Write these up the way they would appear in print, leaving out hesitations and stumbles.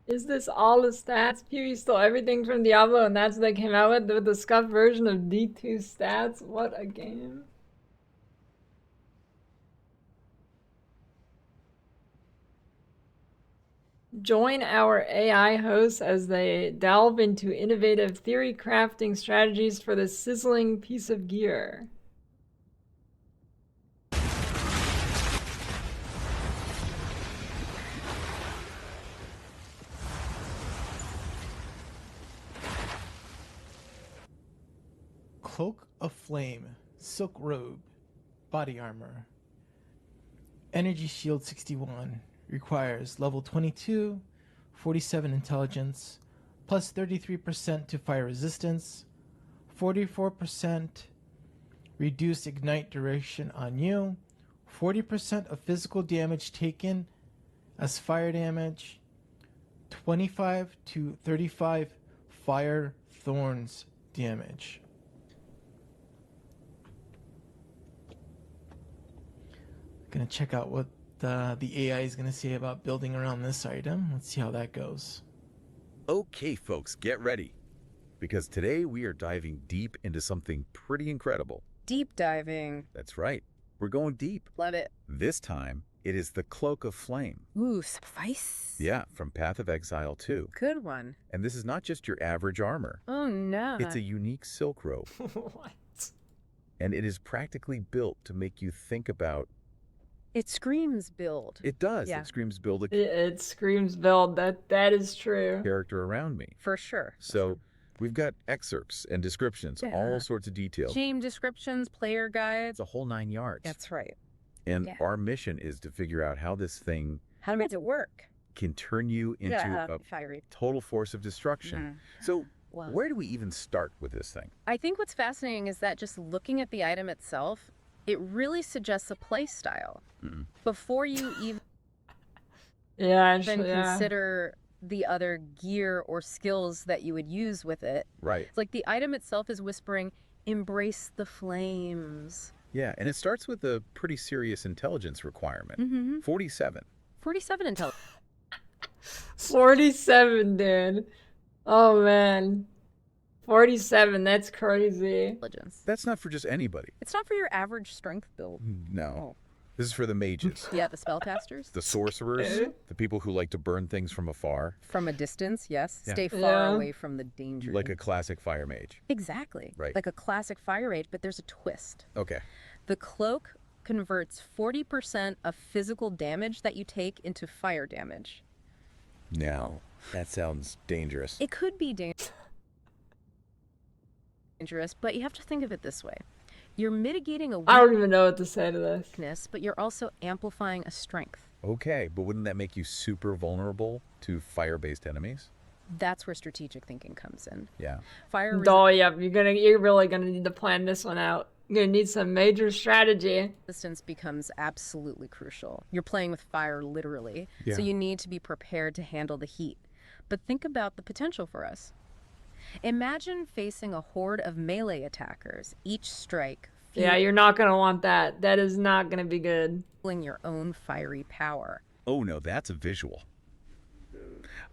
Is this all the stats? PoE stole everything from Diablo and that's what they came out with the scuffed version of D2 stats? What a game. Join our AI hosts as they delve into innovative theory crafting strategies for this sizzling piece of gear. Cloak of Flame, Silk Robe, Body Armor. Energy Shield 61 requires level 22, 47 intelligence, plus 33% to fire resistance, 44% reduced ignite duration on you, 40% of physical damage taken as fire damage, 25 to 35 fire thorns damage. Gonna check out what the AI is gonna say about building around this item. Let's see how that goes. Okay, folks, get ready. Because today we are diving deep into something pretty incredible. Deep diving. That's right. We're going deep. Love it. This time, it is the Cloak of Flame. Ooh, spice. Yeah, from Path of Exile 2. Good one. And this is not just your average armor. Oh, no. It's a unique silk robe. What? And it is practically built to make you think about... It screams build. It does. Yeah. It screams build a It screams build. That is true. character around me. For sure. So we've got excerpts and descriptions, Yeah. all sorts of details. Game descriptions, player guides. It's a whole 9 yards. That's right. And Yeah. our mission is to figure out how this thing How to make it work. can turn you into a Fiery. total force of destruction. So Wow. where do we even start with this thing? I think what's fascinating is that just looking at the item itself, it really suggests a play style. Mm-mm. Before you even Yeah, actually, yeah. consider the other gear or skills that you would use with it. Right. It's like the item itself is whispering, embrace the flames. Yeah, and it starts with a pretty serious intelligence requirement. Mm-hmm. 47. 47 intelligence. 47, dude. Oh, man. 47, that's crazy. That's not for just anybody. It's not for your average strength build. No. This is for the mages, Yeah, the spellcasters. the sorcerers, the people who like to burn things from afar, From a distance, yes. Yeah. Stay far Yeah. away from the danger. like a classic fire mage. Exactly. Right. Like a classic fire rage, but there's a twist. Okay. The cloak converts 40% of physical damage that you take into fire damage. Now, that sounds dangerous. It could be dangerous, but you have to think of it this way. You're mitigating a I don't even know what to say to this. weakness, but you're also amplifying a strength. Okay, but wouldn't that make you super vulnerable to fire-based enemies? That's where strategic thinking comes in. Yeah. Fire Oh, yeah, you're really gonna need to plan this one out. You're gonna need some major strategy. resistance becomes absolutely crucial. You're playing with fire literally, Yeah. so you need to be prepared to handle the heat. But think about the potential for us. Imagine facing a horde of melee attackers, each strike Yeah, you're not gonna want that. That is not gonna be good. fueling your own fiery power. Oh no, that's a visual.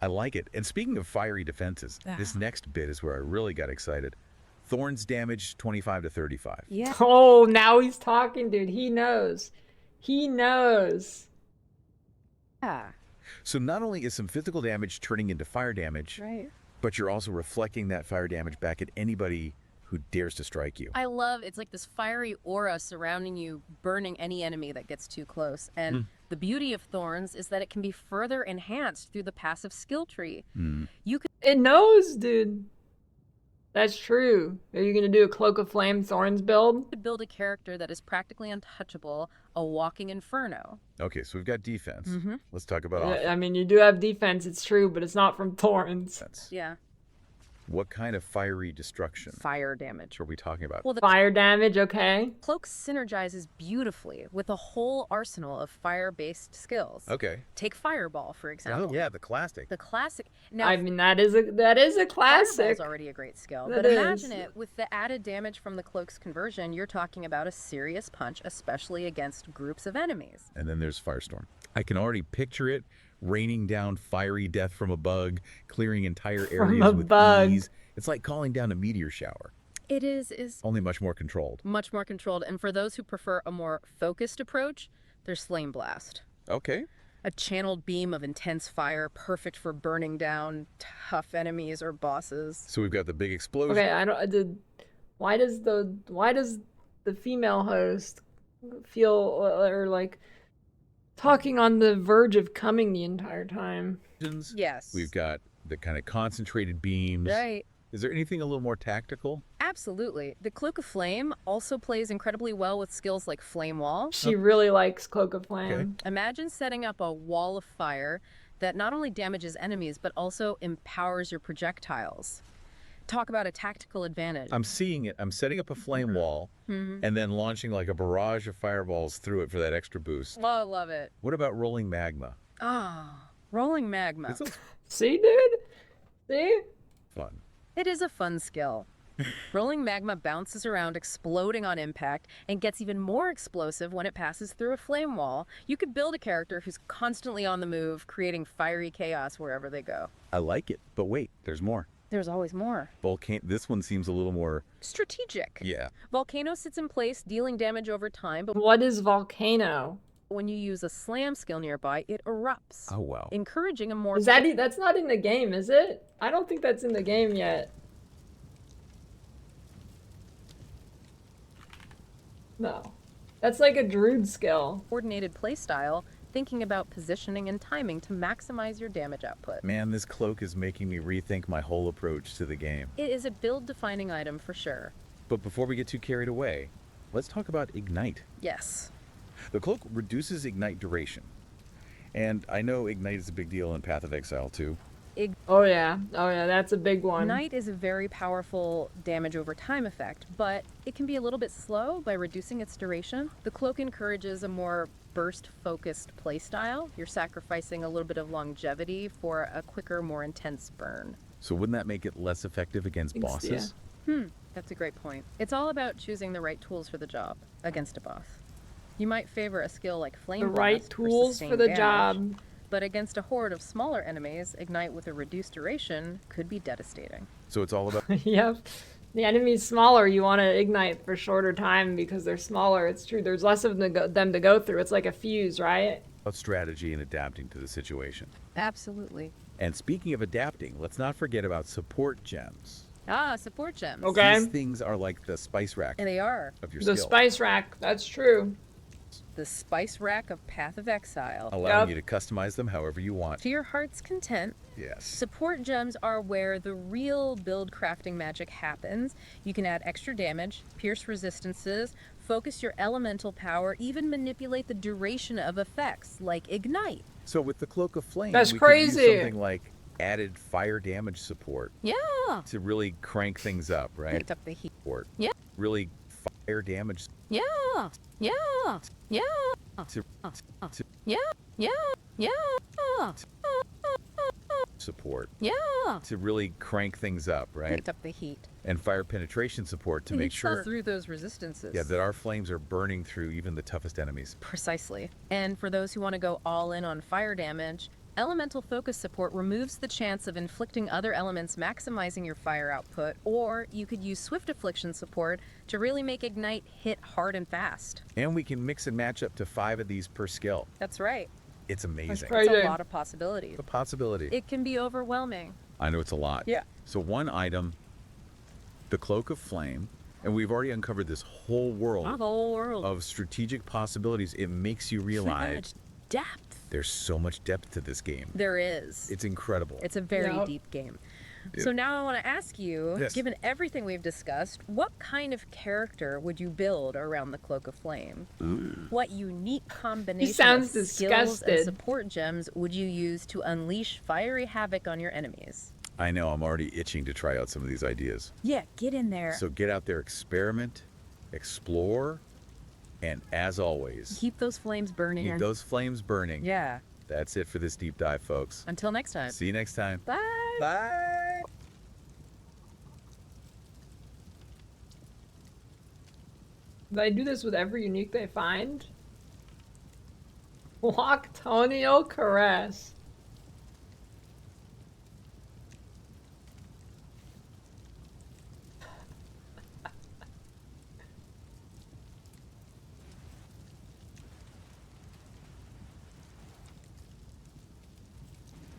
I like it. And speaking of fiery defenses, this next bit is where I really got excited. Thorns damage 25 to 35. Yeah. Oh, now he's talking, dude. He knows. He knows. Yeah, So not only is some physical damage turning into fire damage, right. but you're also reflecting that fire damage back at anybody who dares to strike you. I love it's like this fiery aura surrounding you, burning any enemy that gets too close. And the beauty of Thorns is that it can be further enhanced through the passive skill tree. You could It knows, dude. That's true. Are you gonna do a Cloak of Flame Thorns build? build a character that is practically untouchable, a walking inferno. Okay, so we've got defense. Let's talk about offense. I mean, you do have defense, it's true, but it's not from Thorns. Yeah, What kind of fiery destruction fire damage. are we talking about? Well, the Fire damage, okay. cloak synergizes beautifully with a whole arsenal of fire-based skills. Okay. Take Fireball, for example. Oh, yeah, the classic. The classic. Now, I mean, that is a classic. Fireball's already a great skill, That but imagine is. it with the added damage from the cloak's conversion. You're talking about a serious punch, especially against groups of enemies. And then there's Firestorm. I can already picture it raining down fiery death from a bug, clearing entire From areas a with bug. ease. It's like calling down a meteor shower, It is only much more controlled. much more controlled. And for those who prefer a more focused approach, there's Flame Blast. Okay. A channeled beam of intense fire, perfect for burning down tough enemies or bosses. So we've got the big explosion. Okay, I don't. Why does the female host feel or like talking on the verge of coming the entire time? Yes. We've got the kind of concentrated beams. Right. Is there anything a little more tactical? Absolutely. The Cloak of Flame also plays incredibly well with skills like Flame Wall. She really likes Cloak of Flame. Okay. Imagine setting up a wall of fire that not only damages enemies, but also empowers your projectiles. Talk about a tactical advantage. I'm seeing it. I'm setting up a flame wall and then launching like a barrage of fireballs through it for that extra boost. Oh, I love it. What about rolling magma? Ah, rolling magma. It's a See, dude? See? fun. It is a fun skill. Rolling magma bounces around, exploding on impact, and gets even more explosive when it passes through a flame wall. You could build a character who's constantly on the move, creating fiery chaos wherever they go. I like it, but wait, there's more. There's always more. This one seems a little more, Strategic. yeah. Volcano sits in place, dealing damage over time, but What is Volcano? when you use a slam skill nearby, it erupts, Oh, wow. encouraging a more... Is that's not in the game, is it? I don't think that's in the game yet. No. That's like a Druid skill. coordinated playstyle, thinking about positioning and timing to maximize your damage output. Man, this cloak is making me rethink my whole approach to the game. It is a build-defining item for sure. But before we get too carried away, let's talk about Ignite. Yes. The cloak reduces Ignite duration. And I know Ignite is a big deal in Path of Exile too. Oh yeah, that's a big one. Ignite is a very powerful damage over time effect, but it can be a little bit slow by reducing its duration. The cloak encourages a more burst-focused playstyle. You're sacrificing a little bit of longevity for a quicker, more intense burn. So wouldn't that make it less effective against Thanks, bosses? That's a great point. It's all about choosing the right tools for the job against a boss. You might favor a skill like Flame The Blast right tools for sustained the damage, job. but against a horde of smaller enemies, Ignite with a reduced duration could be devastating. So it's all about Yep. The enemy's smaller, you want to ignite for shorter time because they're smaller. It's true. There's less of them to go through. It's like a fuse, right? strategy and adapting to the situation. Absolutely. And speaking of adapting, let's not forget about support gems. Ah, support gems. Okay. These things are like the spice rack And they are. of your The skill, spice rack. That's true. The spice rack of Path of Exile. allowing Yep. you to customize them however you want. To your heart's content, Yes. support gems are where the real build crafting magic happens. You can add extra damage, pierce resistances, focus your elemental power, even manipulate the duration of effects like Ignite. So with the Cloak of Flame, That's we crazy. could use something like added fire damage support Yeah. to really crank things up, right? Picked up the heat. Support. Yeah. Really fire damage Yeah. Yeah. Yeah. to Yeah. Yeah. Yeah. support Yeah. to really crank things up, right? Picked up the heat. And fire penetration support to You make saw sure through those resistances. that our flames are burning through even the toughest enemies. Precisely. And for those who want to go all in on fire damage, Elemental Focus support removes the chance of inflicting other elements, maximizing your fire output, or you could use Swift Affliction support to really make Ignite hit hard and fast. And we can mix and match up to 5 of these per skill. That's right. It's amazing. great. It's Crazy. a lot of possibilities. The possibility. It can be overwhelming. I know it's a lot. Yeah. So one item, the Cloak of Flame, and we've already uncovered this whole world The whole world. of strategic possibilities. It makes you realize Depth. there's so much depth to this game. There is. It's incredible. It's a very Yep. deep game. So now I want to ask you, Yes. given everything we've discussed, what kind of character would you build around the Cloak of Flame? What unique combination sounds of skills and disgusted. support gems would you use to unleash fiery havoc on your enemies? I know, I'm already itching to try out some of these ideas. Yeah, get in there. So get out there, experiment, explore, and as always, Keep those flames burning. keep those flames burning. Yeah. That's it for this deep dive, folks. Until next time. See you next time. Bye. Bye. Do they do this with every unique they find? Loctonio Caress.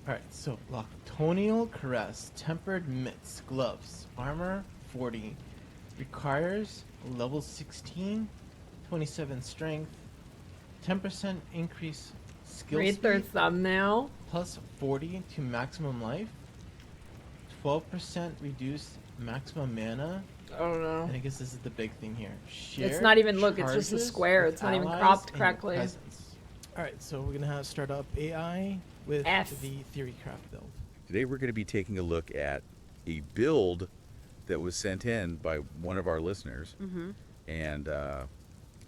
Alright, so Loctonial Caress, Tempered Mitts, Gloves, Armor 40, requires level 16, 27 Strength, 10% increase skill Rate their speed, thumbnail. plus 40 to maximum life, 12% reduced maximum mana, I don't know. and I guess this is the big thing here. Share It's not even, look, it's just a charges square. with It's not even allies cropped in your correctly. presence. Alright, so we're gonna have start up AI with F. the Theorycraft build. Today we're going to be taking a look at a build that was sent in by one of our listeners. And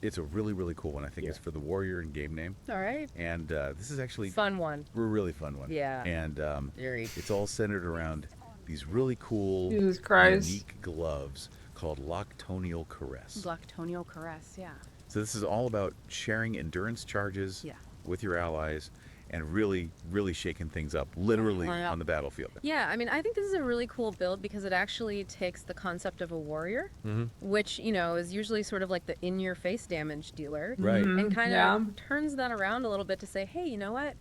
it's a really, really cool one. I think it's for the Warrior in game name. All right. And this is actually Fun one. a really fun one. Yeah. And Very. it's all centered around these really cool, Jesus Christ. unique gloves called Loctonial Caress. Loctonial Caress, yeah. So this is all about sharing endurance charges Yeah. with your allies and really, really shaking things up, literally Yeah. on the battlefield. Yeah, I mean, I think this is a really cool build because it actually takes the concept of a warrior, which, you know, is usually sort of like the in-your-face damage dealer, Right. and kind of Yeah. turns that around a little bit to say, hey, you know what?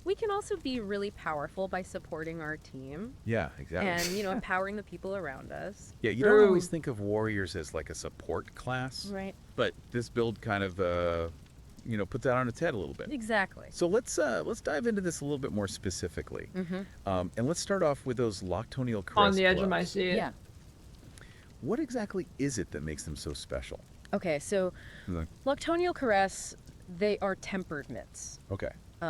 We can also be really powerful by supporting our team Yeah, exactly. and, you know, empowering the people around us. Yeah, you True. don't always think of warriors as like a support class, Right. but this build kind of, you know, puts that on its head a little bit. Exactly. So let's dive into this a little bit more specifically, and let's start off with those Loctonial Caress On the edge of my gloves. seat. Yeah. What exactly is it that makes them so special? Okay, so Like, Loctonial Caress, they are tempered mitts. okay,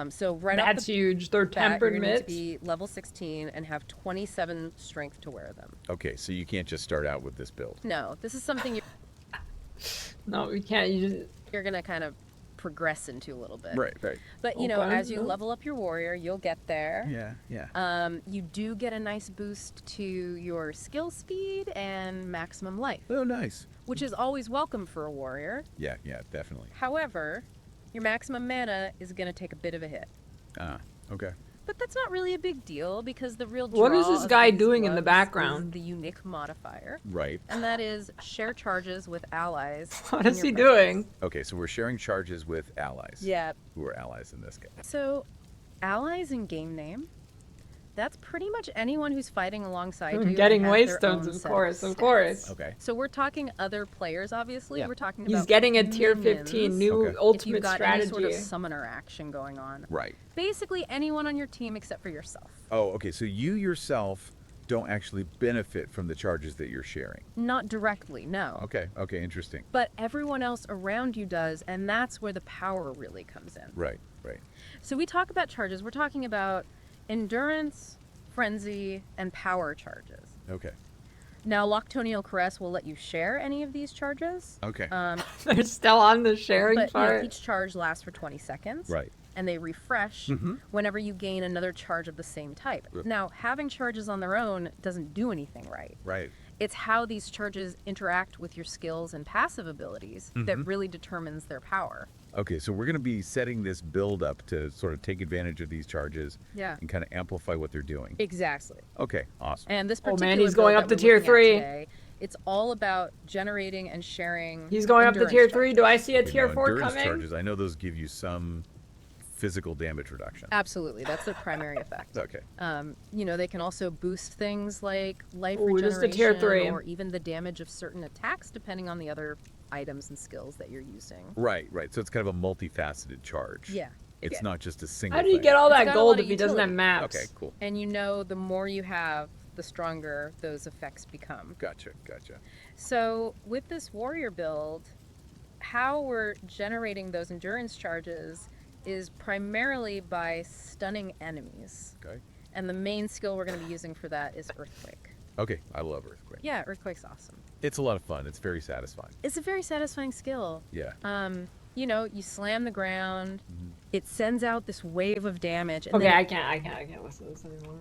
So right off That's the huge. They're bat, tempered you're going to mitts. be level 16 and have 27 strength to wear them. okay. So you can't just start out with this build. No, this is something No, we can't. you're going to kind of progress into a little bit. Right. But, you know, Okay, as you yeah. level up your warrior, you'll get there. Yeah. You do get a nice boost to your skill speed and maximum life, Oh, nice. which is always welcome for a warrior. Yeah, definitely. However, your maximum mana is going to take a bit of a hit. Okay. But that's not really a big deal because the real What is draw this of guy these doing in the gloves is background? the unique modifier, Right. and that is share charges with allies. What in is your he presence. doing? Okay, so we're sharing charges with allies. Yeah. Who are allies in this case? So, allies in game name, that's pretty much anyone who's fighting alongside you. and Getting has waste their stones, own of set course, of stats. course. Okay. So we're talking other players, obviously. Yeah. We're talking He's about getting a tier minions. 15 new Okay. If you've ultimate got strategy. any sort of summoner action going on. Right. Basically, anyone on your team except for yourself. Oh, okay. So you yourself don't actually benefit from the charges that you're sharing. Not directly, no. Okay. Okay. Interesting. But everyone else around you does, and that's where the power really comes in. Right. So we talk about charges. We're talking about endurance, frenzy, and power charges. Okay. Now, Loctonial Caress will let you share any of these charges. Okay. They're still on the sharing But you know, part. each charge lasts for 20 seconds. Right. And they refresh whenever you gain another charge of the same type. Yep. Now, having charges on their own doesn't do anything right. Right. It's how these charges interact with your skills and passive abilities that really determines their power. Okay. So we're going to be setting this build up to sort of take advantage of these charges. Yeah. And kind of amplify what they're doing. Exactly. Okay. Awesome. And this Oh, particular man, he's build going that up to we're tier looking at 3. today, it's all about generating and sharing. He's going up to endurance tier 3. charges. Do I see a Okay, tier now, 4 endurance coming? charges. I know those give you some physical damage reduction. Absolutely, that's their primary effect. Okay. You know, they can also boost things like life Ooh, just a regeneration tier 3. or even the damage of certain attacks, depending on the other items and skills that you're using. Right. So it's kind of a multifaceted charge. Yeah. It's Yeah. not just a single How do you thing. get all It's that got a gold lot of if he doesn't have utility. maps? Okay, cool. And you know, the more you have, the stronger those effects become. Gotcha. So with this warrior build, how we're generating those endurance charges is primarily by stunning enemies. Okay. And the main skill we're going to be using for that is Earthquake. Okay, I love Earthquake. Yeah, Earthquake's awesome. It's a lot of fun. It's very satisfying. It's a very satisfying skill. Yeah. You know, you slam the ground, it sends out this wave of damage. And Okay, then I can't listen to this anymore.